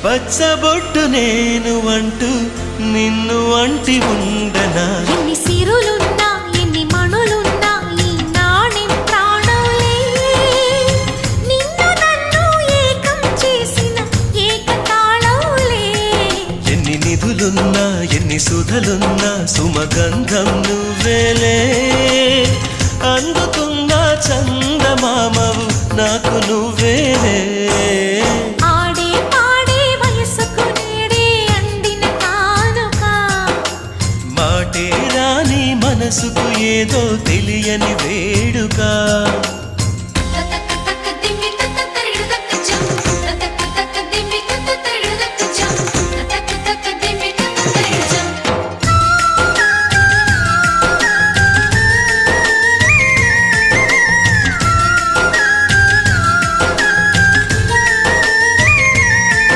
పచ్చబొట్టు నేను అంటూ నిన్ను అంటి ఉండనా ఎన్ని సిరులున్నా ఎన్ని మణులున్నా ఈ నాణెం ప్రాణంలే నిన్ను నన్ను ఏకం చేసిన ఏకతాళంలే ఎన్ని నిధులున్నా ఎన్ని సుధలున్నా సుమగంధం నువ్వేలే అందుతున్న చందమామవు నాకు నువ్వేలే ఆడే పాడే వయసుకు నేడే అందిన కానుక మాటే రాని మనసుకు ఏదో తెలియని వేడుక